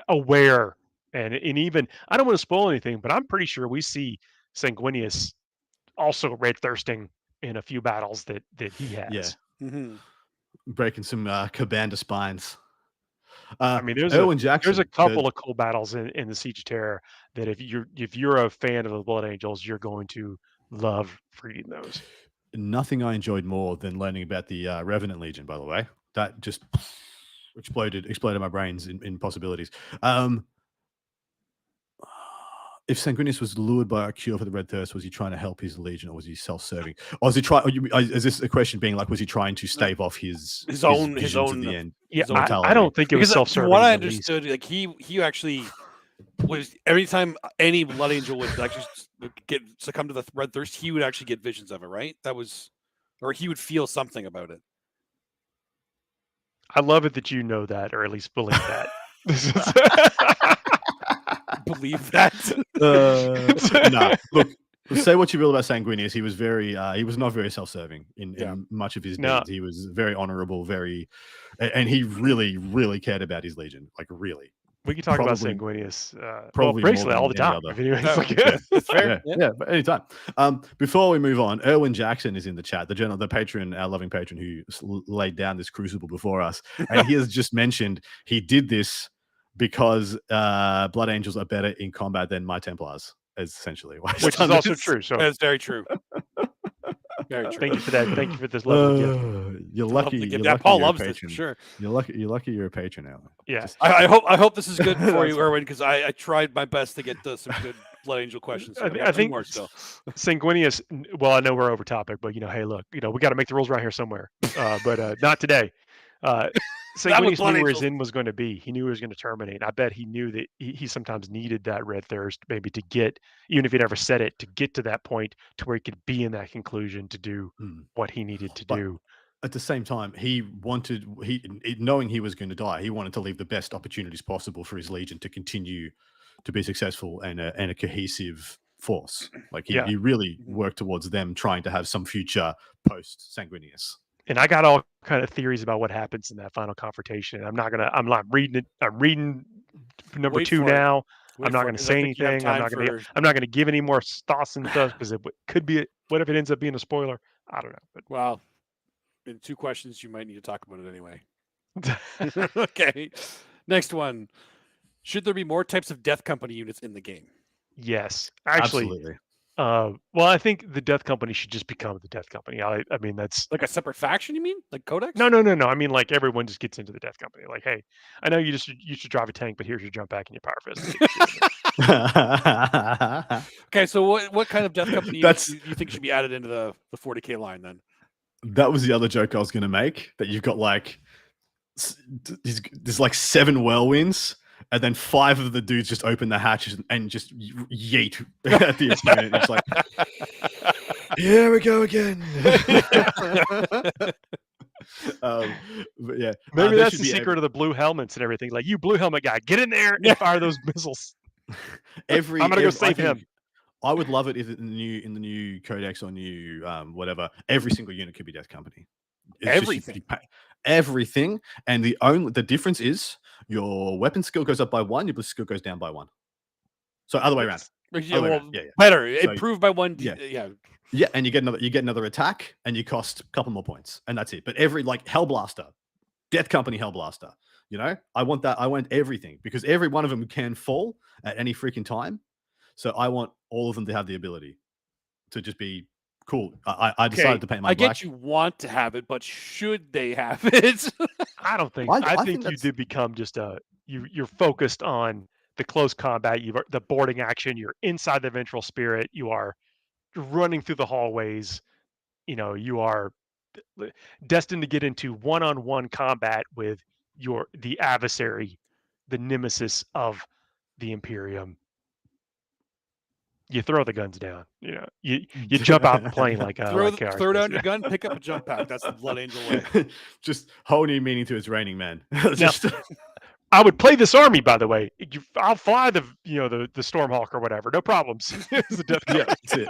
aware, and even I don't want to spoil anything, but I'm pretty sure we see Sanguinius also red thirsting in a few battles that he has. Yeah, breaking some Cabanda spines. I mean, there's a couple of cool battles in the Siege of Terror that if you're a fan of the Blood Angels, you're going to love reading those. Nothing I enjoyed more than learning about the Revenant Legion. By the way, that just exploded my brains in possibilities. If Sanguinius was lured by a cure for the Red Thirst, was he trying to help his legion, or was he self-serving? Or was he is this a question being like, was he trying to stave off his own at the end? Yeah, I don't think it was self-serving. From what I understood, like he actually was every time any Blood Angel would actually succumb to the Red Thirst, he would actually get visions of it, right? That was, or he would feel something about it. I love it that you know that, or at least believe that. Believe that. No, look. Say what you will about Sanguinius, he was he was not very self-serving in much of his deeds. He was very honorable, and he really, really cared about his legion. Like really. We can talk about Sanguinius basically all the time. It's fair. Yeah, but anytime. Before we move on, Erwin Jackson is in the chat, the patron, our loving patron who laid down this crucible before us, and he has just mentioned he did this because Blood Angels are better in combat than my Templars, essentially. Which is also true. So that's very true. Very true. Thank you for that. Thank you for this level. You're lucky. Paul loves this for sure. You're lucky. You're a patron, Alan. Yeah. I hope this is good for you, Erwin, because I tried my best to get some good Blood Angel questions. I think more still. Sanguinius. Well, I know we're over topic, but hey, look, we got to make the rules around here somewhere. But not today. Sanguinius knew where his end was going to be. He knew he was going to terminate. I bet he knew that he sometimes needed that Red Thirst, maybe to get, even if he never said it, to get to that point to where he could be in that conclusion to do what he needed to do. at the same time, knowing he was going to die, he wanted to leave the best opportunities possible for his legion to continue to be successful and a cohesive force. Like he really worked towards them trying to have some future post Sanguinius. And I got all kind of theories about what happens in that final confrontation. I'm not reading it. I'm reading number 2 now. I'm not going to say anything. I'm not going to give any more thoughts and stuff because it could be. What if it ends up being a spoiler? I don't know. But well, in 2 questions, you might need to talk about it anyway. Okay. Next one. Should there be more types of Death Company units in the game? Yes, actually. Absolutely. Well, I think the Death Company should just become the Death Company. I mean, that's like a separate faction. You mean like Codex? No. I mean, like everyone just gets into the Death Company. Like, hey, I know you should drive a tank, but here's your jump pack and your power fist. Okay, so what kind of Death Company do you think should be added into the 40K line then? That was the other joke I was going to make. That you've got like there's like 7 whirlwinds. And then 5 of the dudes just open the hatches and just yeet at the opponent. It's like, here we go again. But yeah, maybe that's the secret of the blue helmets and everything. Like, you blue helmet guy, get in there and fire those missiles. I'm gonna go save him. I would love it if in the new codex or new whatever, every single unit could be Death Company. Everything, and the difference is your weapon skill goes up by 1, your ballistic skill goes down by 1. So other way around. Better. Improved by 1. Yeah, and you get another attack, and you cost a couple more points, and that's it. But every like Hellblaster, Death Company Hellblaster, I want that. I want everything because every one of them can fall at any freaking time. So I want all of them to have the ability to just be cool. I decided to paint my black. I get you want to have it, but should they have it? I don't think. I think you did become just you're focused on the close combat. The boarding action. You're inside the ventral spirit. You are running through the hallways. You are destined to get into one-on-one combat with the adversary, the nemesis of the Imperium. You throw the guns down. You jump out the plane like throw down your gun, pick up a jump pack. That's the Blood Angel way. Just whole new meaning to It's Raining Men. I would play this army, by the way. I'll fly the Stormhawk or whatever, no problems. It's a Death Company. That's it.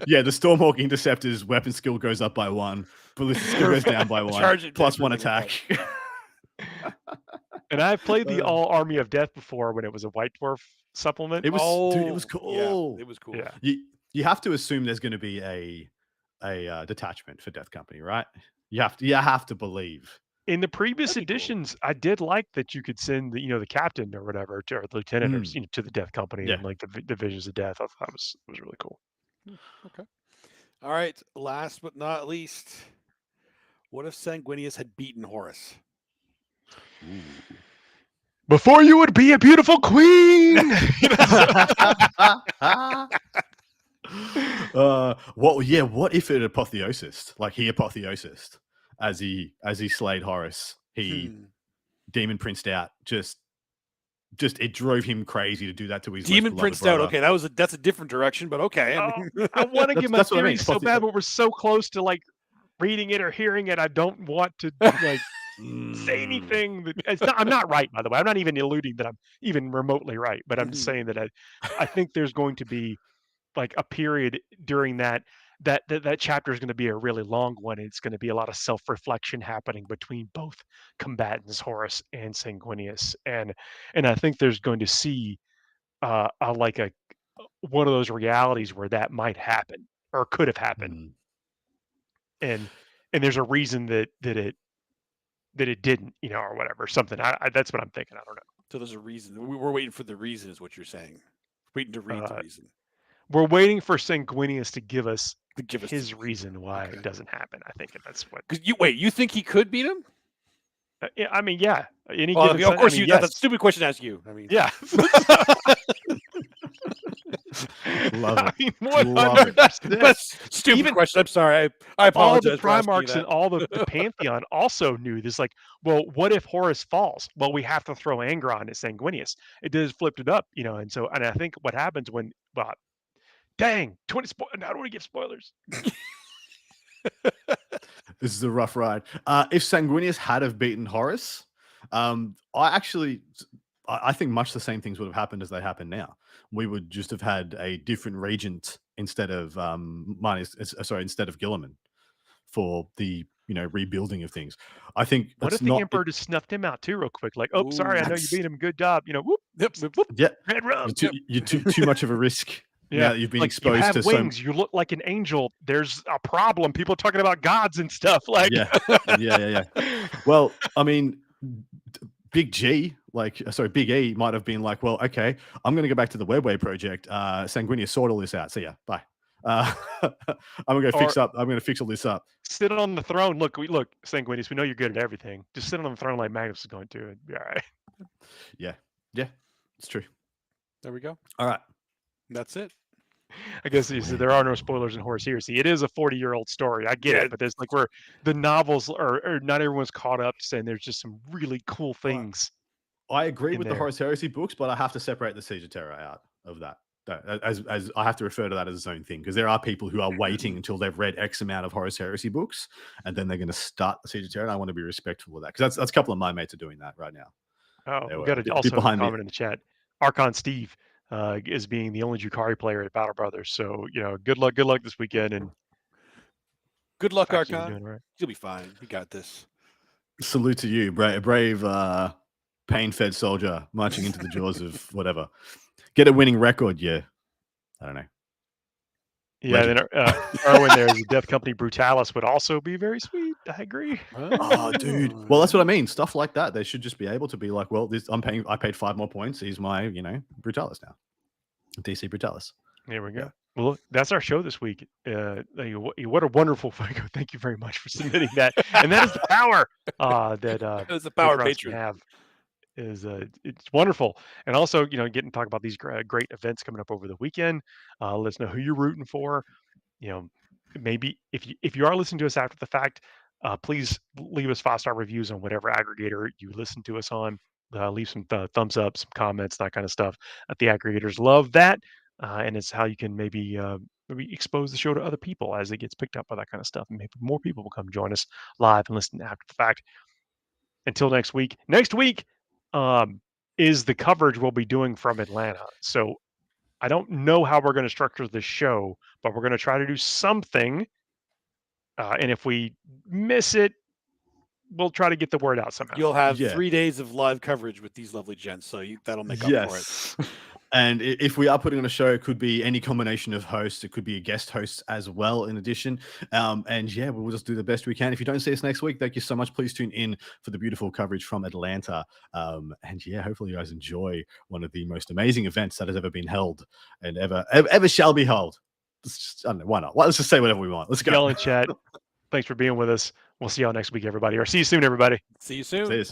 Yeah, the Stormhawk Interceptor's weapon skill goes up by 1, ballistic skill goes down by 1, plus 1 attack. And I've played the All Army of Death before when it was a White Dwarf supplement. It was dude, it was cool. Yeah, it was cool. Yeah. You have to assume there's going to be a detachment for Death Company, right? You have to believe. In the previous editions, cool. I did like that you could send the captain or whatever or the lieutenant or to the Death Company and like the Divisions of Death. I thought that was really cool. Okay. All right. Last but not least, what if Sanguinius had beaten Horus? Ooh. Before you would be a beautiful queen. What if it apotheosised? Like he apotheosised as he slayed Horus. He demon princed out. Just it drove him crazy to do that to his demon princed out. Okay, that's a different direction, but okay. I want to give my theory so bad, but we're so close to like reading it or hearing it. I don't want to like say anything that I'm not right, by the way. I'm not even alluding that I'm even remotely right, but I'm just saying that I think there's going to be like a period during that chapter is going to be a really long one. It's going to be a lot of self-reflection happening between both combatants, Horus and Sanguinius, and I think there's going to see one of those realities where that might happen or could have happened, and there's a reason that it didn't, or whatever, something. That's what I'm thinking. I don't know. So there's a reason. We're waiting for the reason, is what you're saying. Waiting to read the reason. We're waiting for Sanguinius to give us his reason why it doesn't happen. I think that's what. You think he could beat him? Yeah, I mean, yeah. Of course, that's a stupid question to ask you. I mean, yeah. Love it. I mean, 100%. That's stupid question. I'm sorry. I apologize. All the Primarchs and all the Pantheon also knew this. Like, well, what if Horus falls? Well, we have to throw Angron at Sanguinius. It just flipped it up, and I think what happens when, dang, 20 spoilers. I don't want to give spoilers. This is a rough ride. If Sanguinius had have beaten Horus, I think much the same things would have happened as they happen now. We would just have had a different regent instead of instead of Guilliman for the rebuilding of things. I think What if the Emperor just snuffed him out too, real quick? Like, oh, sorry, I know you beat him. Good job. Whoop, Yep. whoop, yeah, red rum. you're too much of a risk. Yeah, now that you've been like, exposed you have to wings. You look like an angel. There's a problem. People are talking about gods and stuff. Like, yeah. Well, I mean, Big G, Big E might have been like, well, okay, I'm going to go back to the Webway project. Sanguinius sort all this out. See ya. Bye. I'm going to fix all this up. Sit on the throne. Look, Sanguinius, we know you're good at everything. Just sit on the throne like Magnus is going to. It'd be all right. Yeah, it's true. There we go. All right. That's it. I guess there are no spoilers in Horus Heresy. It is a 40-year-old story. I get it, but there's where the novels are not everyone's caught up to saying there's just some really cool things. I agree with the Horus Heresy books, but I have to separate the Siege of Terror out of that. As I have to refer to that as its own thing, because there are people who are waiting until they've read X amount of Horus Heresy books, and then they're going to start the Siege of Terror, and I want to be respectful of that, because that's a couple of my mates are doing that right now. Oh, we got to also comment in the chat. Archon Steve is being the only Drukhari player at Battle Brothers, so good luck this weekend, and good luck, Archon. Right. You'll be fine. You got this. Salute to you, brave pain-fed soldier marching into the jaws of whatever. Get a winning record, yeah. I don't know. Yeah, then Erwin there is a Death Company Brutalis would also be very sweet. I agree. Oh, dude. Well, that's what I mean. Stuff like that. They should just be able to be like, well, I paid 5 more points. He's my, Brutalis now. DC Brutalis. There we go. Yeah. Well, look, that's our show this week. What a wonderful photo. Thank you very much for submitting that. And that is the power that is the power Patron have. It's wonderful. And also, getting to talk about these great events coming up over the weekend. Let us know who you're rooting for. Maybe if you are listening to us after the fact, please leave us 5-star reviews on whatever aggregator you listen to us on. Leave some thumbs up, some comments, that kind of stuff. The aggregators love that, and it's how you can maybe expose the show to other people as it gets picked up by that kind of stuff, and maybe more people will come join us live and listen after the fact. Until next week. Next week is the coverage we'll be doing from Atlanta. So I don't know how we're going to structure the show, but we're going to try to do something. And if we miss it, we'll try to get the word out somehow. You'll have 3 days of live coverage with these lovely gents, so that'll make up for it. And if we are putting on a show, it could be any combination of hosts. It could be a guest host as well, in addition. And we'll just do the best we can. If you don't see us next week, thank you so much. Please tune in for the beautiful coverage from Atlanta. Hopefully you guys enjoy one of the most amazing events that has ever been held and ever shall be held. I don't know, why not? Let's just say whatever we want. Let's go. Y'all in chat. Thanks for being with us. We'll see y'all next week, everybody. Or see you soon, everybody. See you soon. See you.